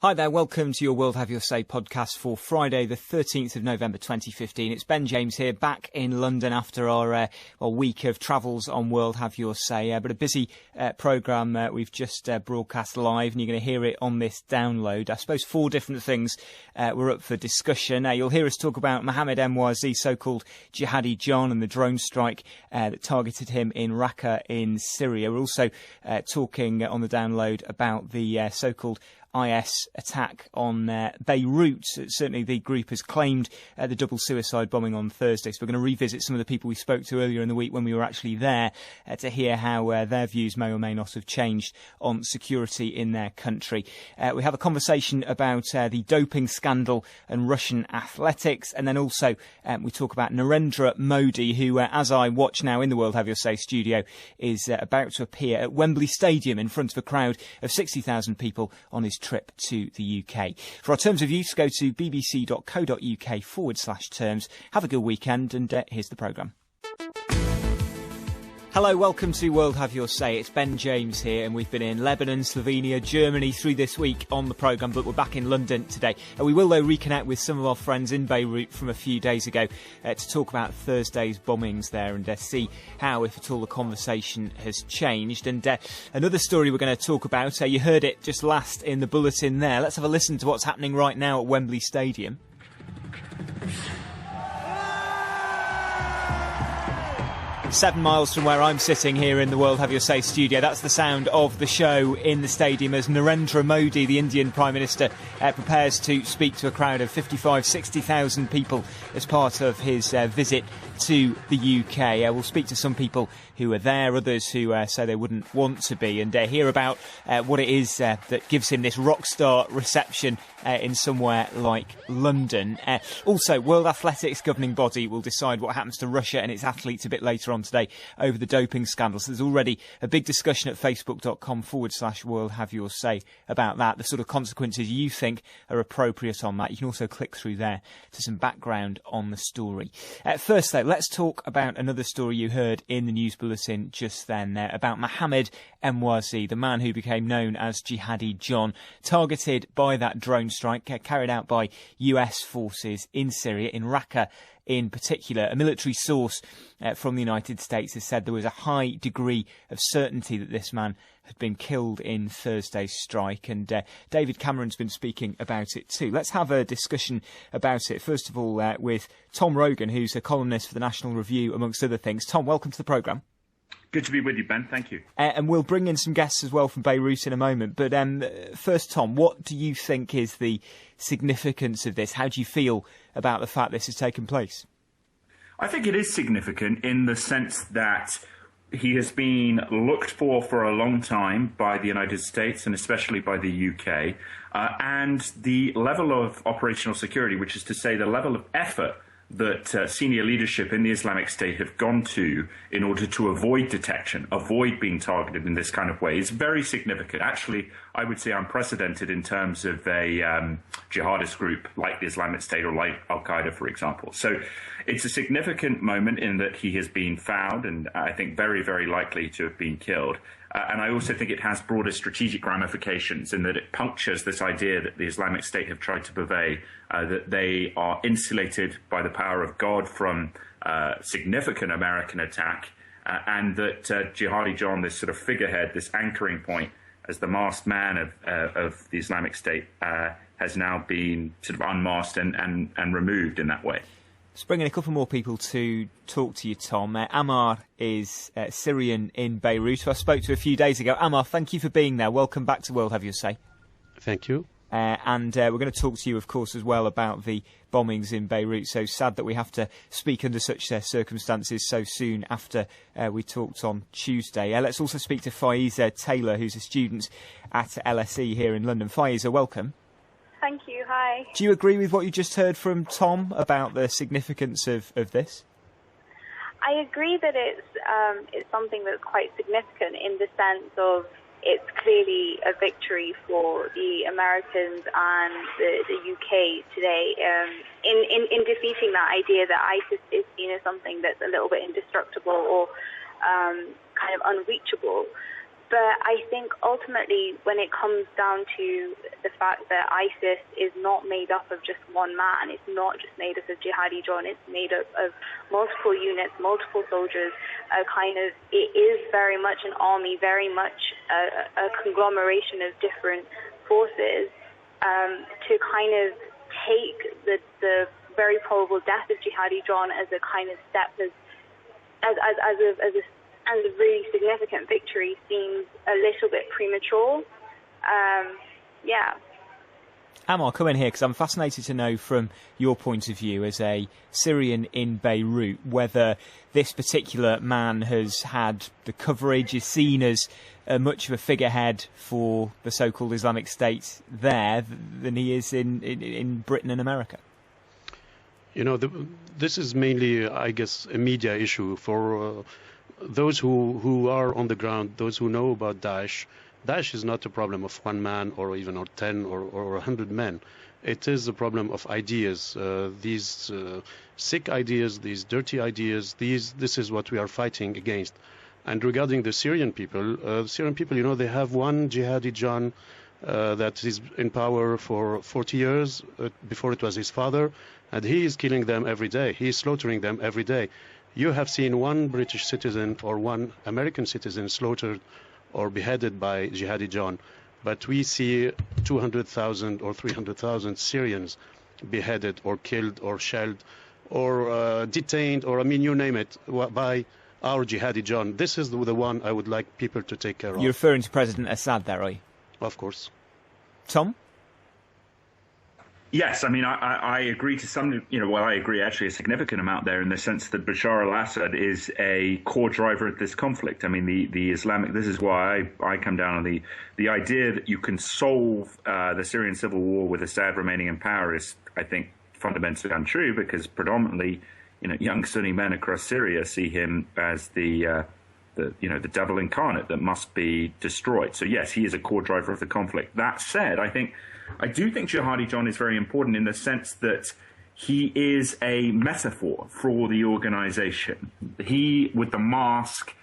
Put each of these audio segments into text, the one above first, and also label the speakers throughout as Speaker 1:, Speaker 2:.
Speaker 1: Hi there, welcome to your World Have Your Say podcast for Friday the 13th of November 2015. It's Ben James here, back in London after our week of travels on World Have Your Say. But a busy programme we've just broadcast live, and you're going to hear it on this download. I suppose four different things were up for discussion. You'll hear us talk about Mohammed Emwazi, so-called Jihadi John, and the drone strike that targeted him in Raqqa in Syria. We're also talking on the download about the so-called IS attack on Beirut. Certainly the group has claimed the double suicide bombing on Thursday. So we're going to revisit some of the people we spoke to earlier in the week when we were actually there to hear how their views may or may not have changed on security in their country. We have a conversation about the doping scandal and Russian athletics. And then also we talk about Narendra Modi, who, as I watch now in the World Have Your Say studio, is about to appear at Wembley Stadium in front of a crowd of 60,000 people on his trip to the UK. For our terms of use, go to bbc.co.uk/terms. Have a good weekend, and here's the programme. Hello, welcome to World Have Your Say. It's Ben James here, and we've been in Lebanon, Slovenia, Germany through this week on the programme, but we're back in London today. We will, though, reconnect with some of our friends in Beirut from a few days ago to talk about Thursday's bombings there and see how, if at all, the conversation has changed. And another story we're going to talk about, you heard it just last in the bulletin there. Let's have a listen to what's happening right now at Wembley Stadium. 7 miles from where I'm sitting here in the World Have Your Say studio. That's the sound of the show in the stadium as Narendra Modi, the Indian Prime Minister, prepares to speak to a crowd of 60,000 people as part of his visit to the UK. We'll speak to some people who are there, others who say they wouldn't want to be, and hear about what it is that gives him this rock star reception in somewhere like London. Also, World Athletics governing body will decide what happens to Russia and its athletes a bit later on today over the doping scandal. So there's already a big discussion at facebook.com/World Have Your Say about that, the sort of consequences you think are appropriate on that. You can also click through there to some background on the story. First, though, let's talk about another story you heard in the news bulletin just then about Mohammed Emwazi, the man who became known as Jihadi John, targeted by that drone strike carried out by US forces in Syria, in Raqqa in particular. A military source from the United States has said there was a high degree of certainty that this man had been killed in Thursday's strike, and David Cameron's been speaking about it too. Let's have a discussion about it, first of all, with Tom Rogan, who's a columnist for the National Review, amongst other things. Tom, welcome to the programme.
Speaker 2: Good to be with you, Ben. Thank you.
Speaker 1: And we'll bring in some guests as well from Beirut in a moment. But first, Tom, what do you think is the significance of this? How do you feel about the fact this has taken place?
Speaker 2: I think it is significant in the sense that he has been looked for a long time by the United States and especially by the UK. And the level of operational security, which is to say the level of effort that senior leadership in the Islamic State have gone to in order to avoid detection, avoid being targeted in this kind of way, is very significant. Actually, I would say unprecedented in terms of a jihadist group like the Islamic State or like Al-Qaeda, for example. So it's a significant moment in that he has been found and I think very, very likely to have been killed. And I also think it has broader strategic ramifications in that it punctures this idea that the Islamic State have tried to purvey, that they are insulated by the power of God from significant American attack, and that Jihadi John, this sort of figurehead, this anchoring point as the masked man of the Islamic State, has now been sort of unmasked and removed in that way.
Speaker 1: Let's bring in a couple more people to talk to you, Tom. Ammar is Syrian in Beirut, who I spoke to a few days ago. Ammar, thank you for being there. Welcome back to World Have Your Say.
Speaker 3: Thank you.
Speaker 1: And we're going to talk to you, of course, as well about the bombings in Beirut. So sad that we have to speak under such circumstances so soon after we talked on Tuesday. Let's also speak to Faiza Taylor, who's a student at LSE here in London. Faiza, welcome.
Speaker 4: Thank you. Hi.
Speaker 1: Do you agree with what you just heard from Tom about the significance of this?
Speaker 4: I agree that it's something that's quite significant in the sense of it's clearly a victory for the Americans and the UK today in defeating that idea that ISIS is seen as something that's a little bit indestructible or kind of unreachable. But I think ultimately, when it comes down to the fact that ISIS is not made up of just one man, it's not just made up of Jihadi John, it's made up of multiple units, multiple soldiers, it is very much an army, very much a conglomeration of different forces, to kind of take the very probable death of Jihadi John as a kind of step as a really significant victory seems a little bit premature.
Speaker 1: Am, I'll come in here because I'm fascinated to know from your point of view as a Syrian in Beirut whether this particular man has had the coverage, is seen as much of a figurehead for the so-called Islamic State there than he is in Britain and America.
Speaker 3: You know, this is mainly, I guess, a media issue for those who are on the ground, those who know about Daesh. Daesh is not a problem of one man or even 10 or 100 men. It is a problem of ideas, these sick ideas, these dirty ideas. This is what we are fighting against. And regarding the Syrian people, you know, they have one Jihadi John that is in power for 40 years. Before it was his father, and he is killing them every day. He is slaughtering them every day. You have seen one British citizen or one American citizen slaughtered or beheaded by Jihadi John, but we see 200,000 or 300,000 Syrians beheaded or killed or shelled or detained, or I mean, you name it, by our Jihadi John. This is the one I would like people to take care of.
Speaker 1: You're referring to President Assad there, are you?
Speaker 3: Of course.
Speaker 1: Tom?
Speaker 2: Yes, I mean, I agree to some, I agree actually a significant amount there in the sense that Bashar al-Assad is a core driver of this conflict. I mean, the Islamic, this is why I come down on the idea that you can solve the Syrian civil war with Assad remaining in power is, I think, fundamentally untrue, because predominantly, young Sunni men across Syria see him as the devil incarnate that must be destroyed. So yes, he is a core driver of the conflict. That said, I do think Jihadi John is very important in the sense that he is a metaphor for the organization. He, with the mask,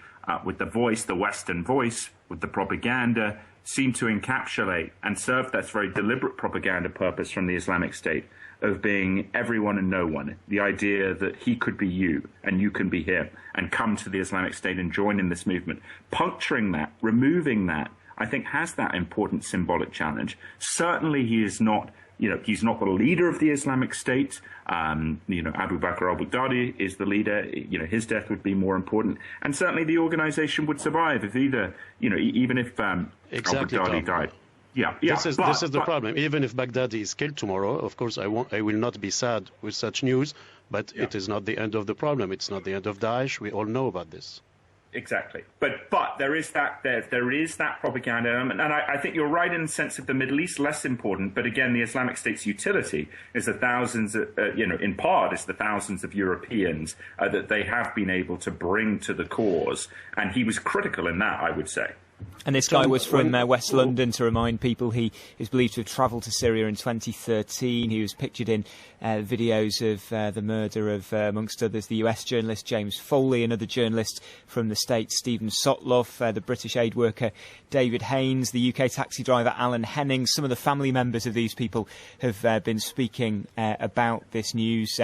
Speaker 2: with the voice, the Western voice, with the propaganda, seemed to encapsulate and serve that very deliberate propaganda purpose from the Islamic State of being everyone and no one. The idea that he could be you and you can be him and come to the Islamic State and join in this movement. Puncturing that, removing that, I think has that important symbolic challenge. Certainly he is not, he's not the leader of the Islamic State. Abu Bakr al-Baghdadi is the leader. His death would be more important. And certainly the organization would survive if even if al-Baghdadi died. This is the problem. Even if Baghdadi is killed tomorrow, of course, I will not be sad with such news, but it is not the end of the problem. It's not the end of Daesh. We all know about this. Exactly, but there is that propaganda element, and I think you're right in the sense of the Middle East less important. But again, the Islamic State's utility is the thousands, in part, is the thousands of Europeans that they have been able to bring to the cause, and he was critical in that, I would say.
Speaker 1: And this guy was from West London, to remind people. He is believed to have travelled to Syria in 2013. He was pictured in videos of the murder of, amongst others, the US journalist James Foley, another journalist from the States, Stephen Sotloff, the British aid worker David Haynes, the UK taxi driver Alan Henning. Some of the family members of these people have been speaking about this news.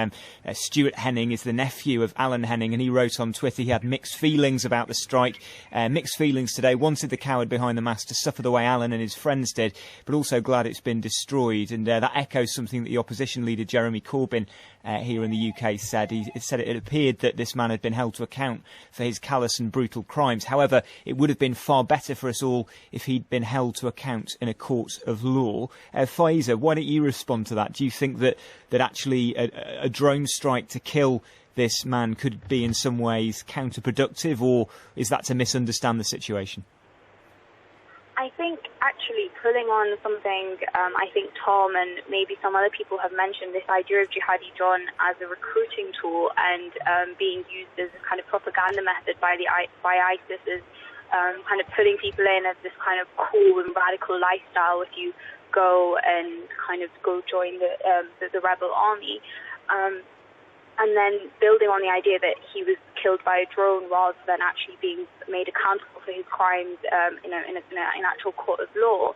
Speaker 1: Stuart Henning is the nephew of Alan Henning, and he wrote on Twitter he had mixed feelings about the strike. Mixed feelings today. Wanted the coward behind the mask to suffer the way Alan and his friends did, but also glad it's been destroyed. And that echoes something that the opposition leader Jeremy Corbyn here in the UK said. He said it appeared that this man had been held to account for his callous and brutal crimes. However, it would have been far better for us all if he'd been held to account in a court of law. Faiza, why don't you respond to that? Do you think that actually a drone strike to kill this man could be in some ways counterproductive, or is that to misunderstand the situation?
Speaker 4: I think actually pulling on something I think Tom and maybe some other people have mentioned, this idea of Jihadi John as a recruiting tool and being used as a kind of propaganda method by ISIS as kind of putting people in as this kind of cool and radical lifestyle if you go and kind of go join the rebel army. and then building on the idea that he was killed by a drone rather than actually being made accountable for his crimes in an actual court of law.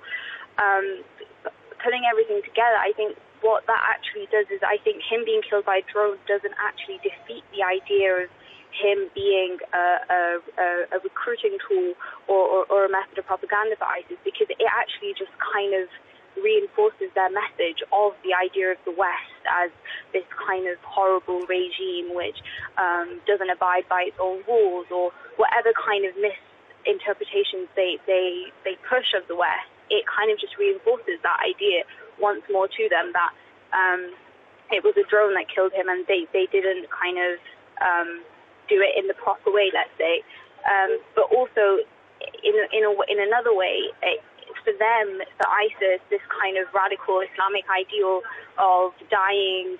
Speaker 4: Putting everything together, I think what that actually does is I think him being killed by a drone doesn't actually defeat the idea of him being a recruiting tool or a method of propaganda for ISIS, because it actually just kind of reinforces their message of the idea of the West as this kind of horrible regime which doesn't abide by its own rules, or whatever kind of misinterpretations they push of the West. It kind of just reinforces that idea once more to them that it was a drone that killed him, and they didn't kind of do it in the proper way, let's say. But also, in another way, for them, for ISIS, this kind of radical Islamic ideal of dying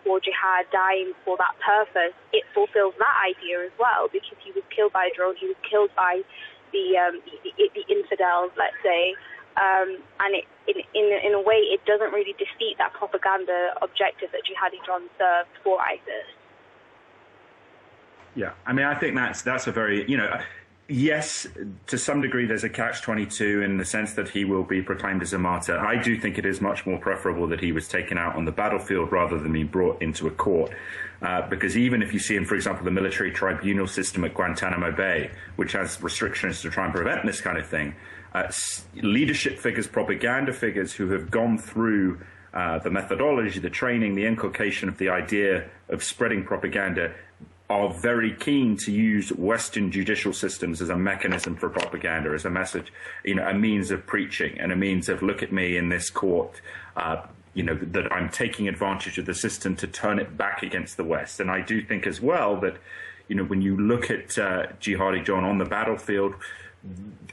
Speaker 4: for jihad, dying for that purpose, it fulfills that idea as well, because he was killed by a drone, he was killed by the infidels, let's say, and in a way, it doesn't really defeat that propaganda objective that Jihadi John served for ISIS.
Speaker 2: Yeah, I mean, I think that's a very, yes, to some degree there's a catch-22 in the sense that he will be proclaimed as a martyr. I do think it is much more preferable that he was taken out on the battlefield rather than being brought into a court. Because even if you see in, for example, the military tribunal system at Guantanamo Bay, which has restrictions to try and prevent this kind of thing, leadership figures, propaganda figures who have gone through the methodology, the training, the inculcation of the idea of spreading propaganda are very keen to use Western judicial systems as a mechanism for propaganda, as a message, a means of preaching and a means of, look at me in this court, that I'm taking advantage of the system to turn it back against the West. And I do think as well that, when you look at Jihadi John on the battlefield,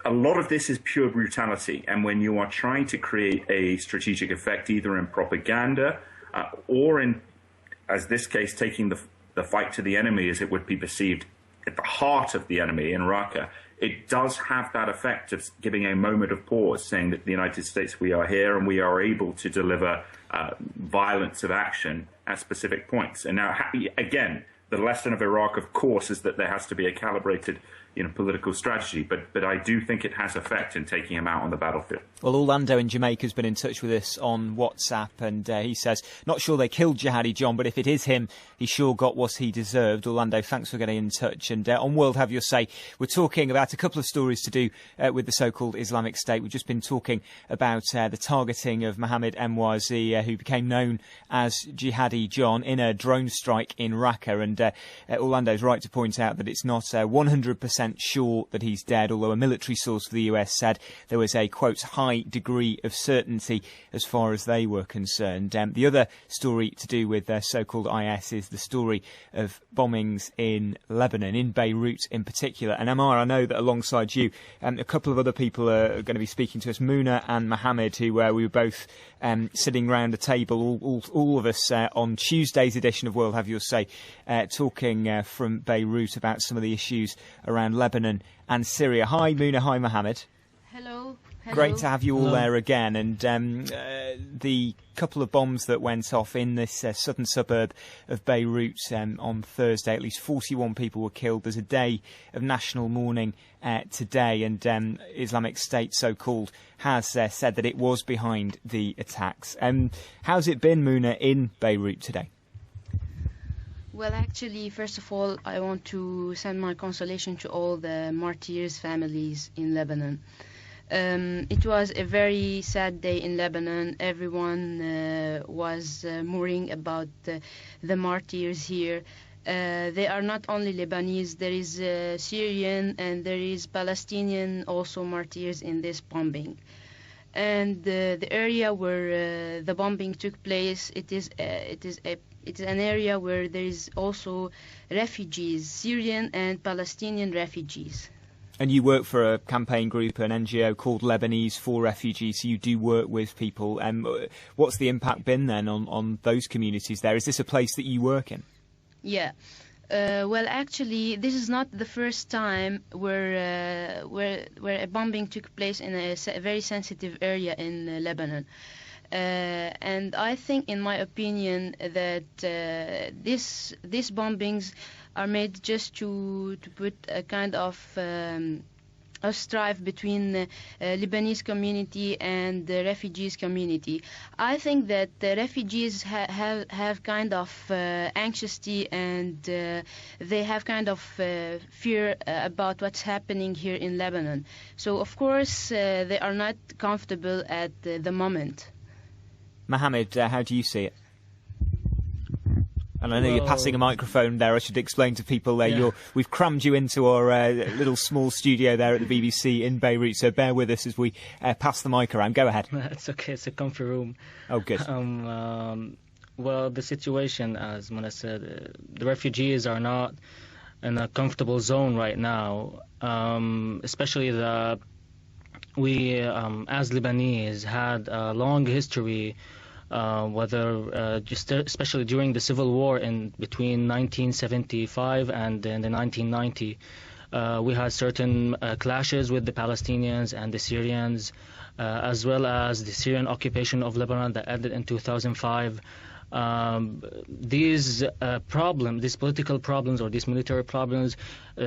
Speaker 2: a lot of this is pure brutality. And when you are trying to create a strategic effect, either in propaganda or in, as this case, taking the fight to the enemy as it would be perceived at the heart of the enemy in Raqqa, it does have that effect of giving a moment of pause, saying that the United States, we are here and we are able to deliver violence of action at specific points. And now, again, the lesson of Iraq, of course, is that there has to be a calibrated political strategy, but I do think it has effect in taking him out on the battlefield.
Speaker 1: Well, Orlando in Jamaica has been in touch with us on WhatsApp, and he says, not sure they killed Jihadi John, but if it is him, he sure got what he deserved. Orlando, thanks for getting in touch. And on World Have Your Say, we're talking about a couple of stories to do with the so-called Islamic State. We've just been talking about the targeting of Mohammed Emwazi, who became known as Jihadi John, in a drone strike in Raqqa. And Orlando's right to point out that it's not 100% sure that he's dead, although a military source for the US said there was a, quote, high degree of certainty as far as they were concerned. The other story to do with so-called IS is the story of bombings in Lebanon, in Beirut in particular. And Amar, I know that alongside you, a couple of other people are going to be speaking to us, Muna and Mohammed, who we were both sitting round a table, all of us on Tuesday's edition of World Have Your Say, talking from Beirut about some of the issues around Lebanon and Syria. Hi Muna, hi Mohammed.
Speaker 5: Hello.
Speaker 1: Great to have you all there again. And the couple of bombs that went off in this southern suburb of Beirut on Thursday, at least 41 people were killed. There's a day of national mourning today, and Islamic State, so-called, has said that it was behind the attacks. How's it been, Muna, in Beirut today?
Speaker 5: Well, actually, first of all, I want to send my consolation to all the martyrs' families in Lebanon. It was a very sad day in Lebanon. Everyone was mourning about the martyrs here. They are not only Lebanese, there is Syrian and there is Palestinian also martyrs in this bombing. And the area where the bombing took place, it is an area where there is also refugees, Syrian and Palestinian refugees.
Speaker 1: And you work for a campaign group, an NGO called Lebanese for Refugees, so you do work with people. What's the impact been then on those communities there? Is this a place that you work in?
Speaker 5: Yeah. Well, actually, this is not the first time where a bombing took place in a very sensitive area in Lebanon. And I think, in my opinion, that these bombings are made just to put a kind of a strife between the Lebanese community and the refugees community. I think that the refugees have kind of anxiety, and they have kind of fear about what's happening here in Lebanon. So of course they are not comfortable at the moment.
Speaker 1: Mohammed, how do you see it? And I know you're passing a microphone there. I should explain to people there. We've crammed you into our little small studio there at the BBC in Beirut, so bear with us as we pass the mic around. Go ahead.
Speaker 6: It's okay. It's a comfy room.
Speaker 1: Oh, good.
Speaker 6: Well, the situation, as Mona said, the refugees are not in a comfortable zone right now, especially we, as Lebanese, had a long history, especially during the civil war between 1975 and the 1990. We had certain clashes with the Palestinians and the Syrians, as well as the Syrian occupation of Lebanon that ended in 2005. These political problems or these military problems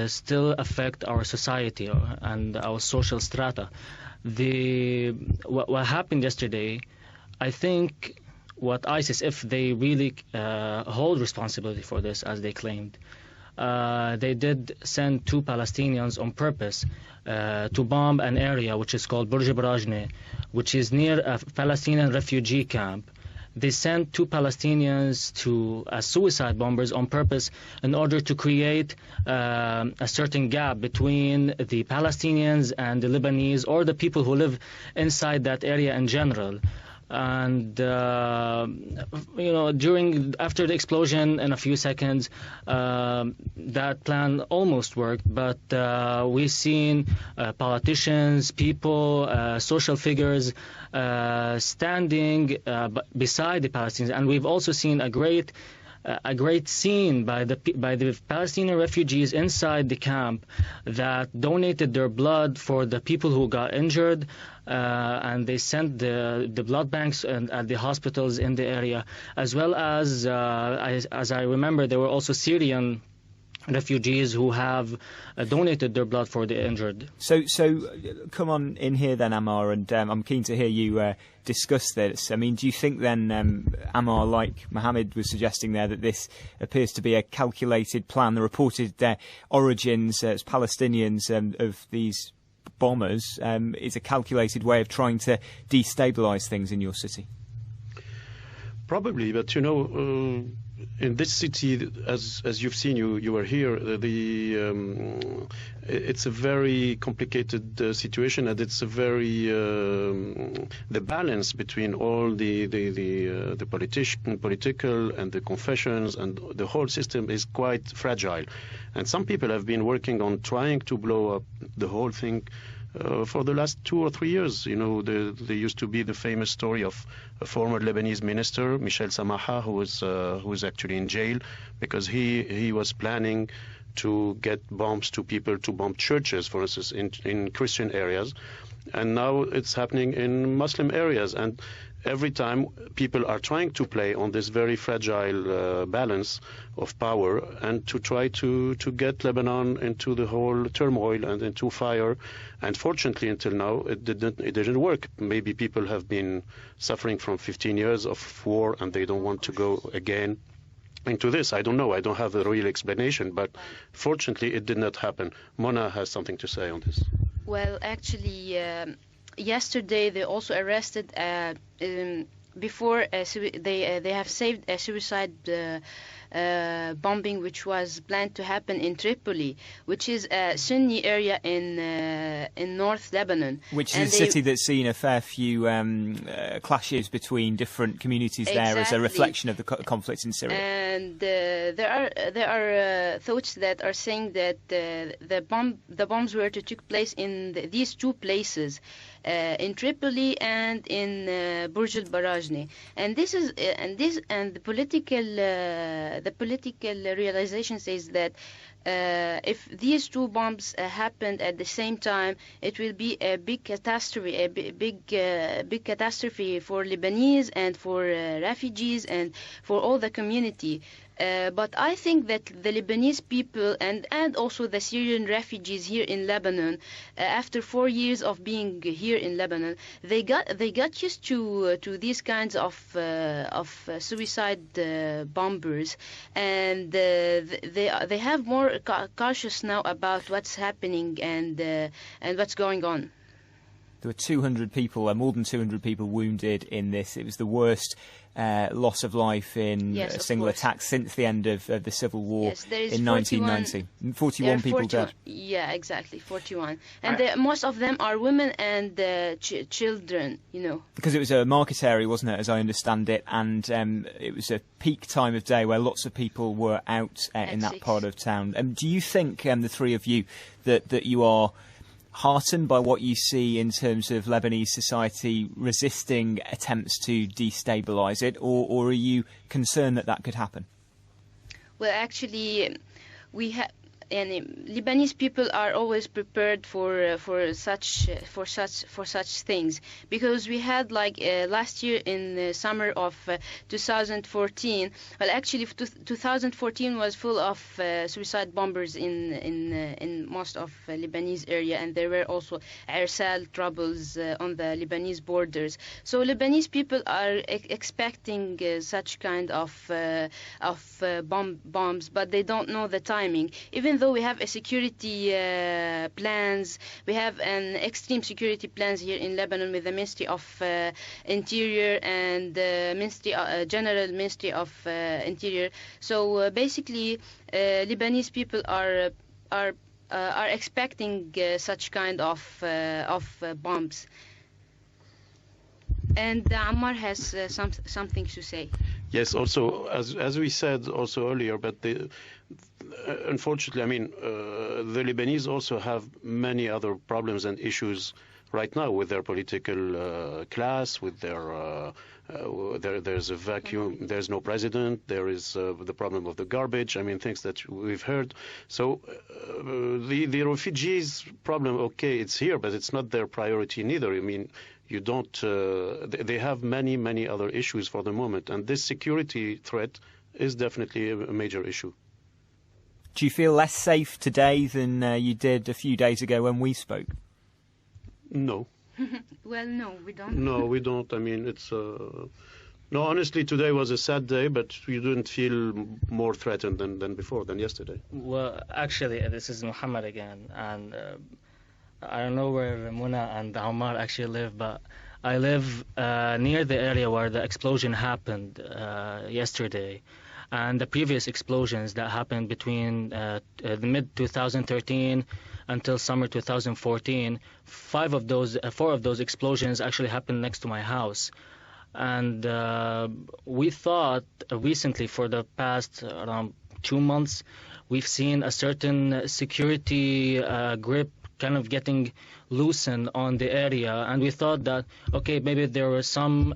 Speaker 6: still affect our society and our social strata. What happened yesterday, I think what ISIS, if they really hold responsibility for this, as they claimed, they did send 2 Palestinians on purpose to bomb an area which is called Burj Barajne, which is near a Palestinian refugee camp. They sent 2 Palestinians as suicide bombers on purpose in order to create a certain gap between the Palestinians and the Lebanese, or the people who live inside that area in general. And after the explosion, in a few seconds, that plan almost worked. But we've seen politicians, people, social figures standing beside the Palestinians, and we've also seen a great scene by the Palestinian refugees inside the camp that donated their blood for the people who got injured, and they sent the blood banks at the hospitals in the area, as well as I remember, there were also Syrian refugees who have donated their blood for the injured.
Speaker 1: So come on in here then, Ammar, and I'm keen to hear you discuss this. I mean, do you think then, Ammar, like Mohammed was suggesting there, that this appears to be a calculated plan? The reported origins as Palestinians of these bombers is a calculated way of trying to destabilise things in your city?
Speaker 3: Probably, but in this city, as you've seen, you were here. It's a very complicated situation, and it's a very the balance between all the political and the confessions and the whole system is quite fragile. And some people have been working on trying to blow up the whole thing for the last 2 or 3 years. There used to be the famous story of a former Lebanese minister, Michel Samaha, who was actually in jail because he was planning to get bombs to people to bomb churches, for instance, in Christian areas. And now it's happening in Muslim areas. And every time people are trying to play on this very fragile balance of power and to try to get Lebanon into the whole turmoil and into fire. And fortunately, until now, it didn't work. Maybe people have been suffering from 15 years of war and they don't want to go again into this. I don't know. I don't have a real explanation. But fortunately, it did not happen. Mona has something to say on this.
Speaker 5: Well, actually, yesterday they also arrested before they have saved a suicide bombing which was planned to happen in Tripoli, which is a Sunni area in North Lebanon.
Speaker 1: Which is a city that's seen a fair few clashes between different communities there as a reflection of the conflict in Syria.
Speaker 5: And there are thoughts that are saying that the bombs were to take place in these 2 places, in Tripoli and in Burj al Barajne, and the political the political realization says that if these two bombs happened at the same time, it will be a big catastrophe, big catastrophe for Lebanese and for refugees and for all the community. But I think that the Lebanese people and also the Syrian refugees here in Lebanon, after 4 years of being here in Lebanon, they got used to these kinds of suicide bombers, and they have more cautious now about what's happening and what's going on.
Speaker 1: There were 200 people, more than 200 people wounded in this. It was the worst loss of life in a single attack since the end of the Civil War in 1990. 41 people dead.
Speaker 5: Yeah, exactly, 41. And most of them are women and children, you know. Because
Speaker 1: it was a market area, wasn't it, as I understand it, and it was a peak time of day where lots of people were out in that part of town. Do you think, the three of you, that you are heartened by what you see in terms of Lebanese society resisting attempts to destabilise it, or are you concerned that could happen?
Speaker 5: Well, actually, Lebanese people are always prepared for such things, because we had last year in the summer of 2014. Well, actually, 2014 was full of suicide bombers in most of Lebanese area, and there were also air-cell troubles on the Lebanese borders. So Lebanese people are expecting such kind of bombs, but they don't know the timing. Even though we have a security plans, we have an extreme security plans here in Lebanon with the Ministry of Interior and General Ministry of Interior. So basically, Lebanese people are expecting such kind of bombs. And Ammar has something to say.
Speaker 3: Yes, also, as we said also earlier, but unfortunately, I mean, the Lebanese also have many other problems and issues right now with their political class, with there's a vacuum, there's no president, there is the problem of the garbage, I mean, things that we've heard. So the refugees problem, okay, it's here, but it's not their priority neither. I mean, you don't, they have many other issues for the moment, and this security threat is definitely a major issue.
Speaker 1: Do you feel less safe today than you did a few days ago when we spoke?
Speaker 3: No.
Speaker 5: Well, no, we don't.
Speaker 3: No, we don't. I mean, it's... No, honestly, today was a sad day, but you didn't feel more threatened than before, than yesterday.
Speaker 6: Well, actually, this is Muhammad again, and I don't know where Muna and Ammar actually live, but I live near the area where the explosion happened yesterday. And the previous explosions that happened between the mid-2013 until summer 2014, 4 of those explosions actually happened next to my house. And we thought recently, for the past around 2 months, we've seen a certain security grip kind of getting loosened on the area. And we thought that, okay, maybe there was some,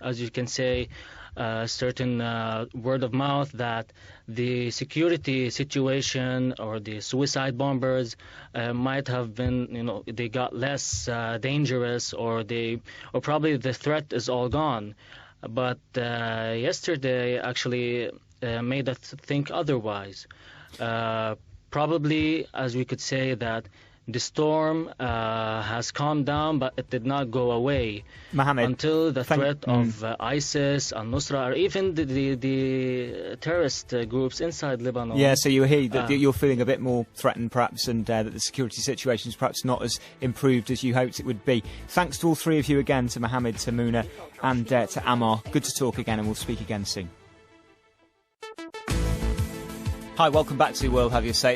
Speaker 6: as you can say, certain word of mouth that the security situation or the suicide bombers might have been, they got less dangerous, or probably the threat is all gone. But yesterday actually made us think otherwise. Probably, as we could say, that the storm has calmed down, but it did not go away.
Speaker 1: Mohammed,
Speaker 6: until the threat of ISIS, al-Nusra, or even the terrorist groups inside Lebanon.
Speaker 1: Yeah, so you hear that you're feeling a bit more threatened, perhaps, and that the security situation is perhaps not as improved as you hoped it would be. Thanks to all three of you again, to Mohammed, to Muna, and to Ammar. Good to talk again, and we'll speak again soon. Hi, welcome back to World Have Your Say.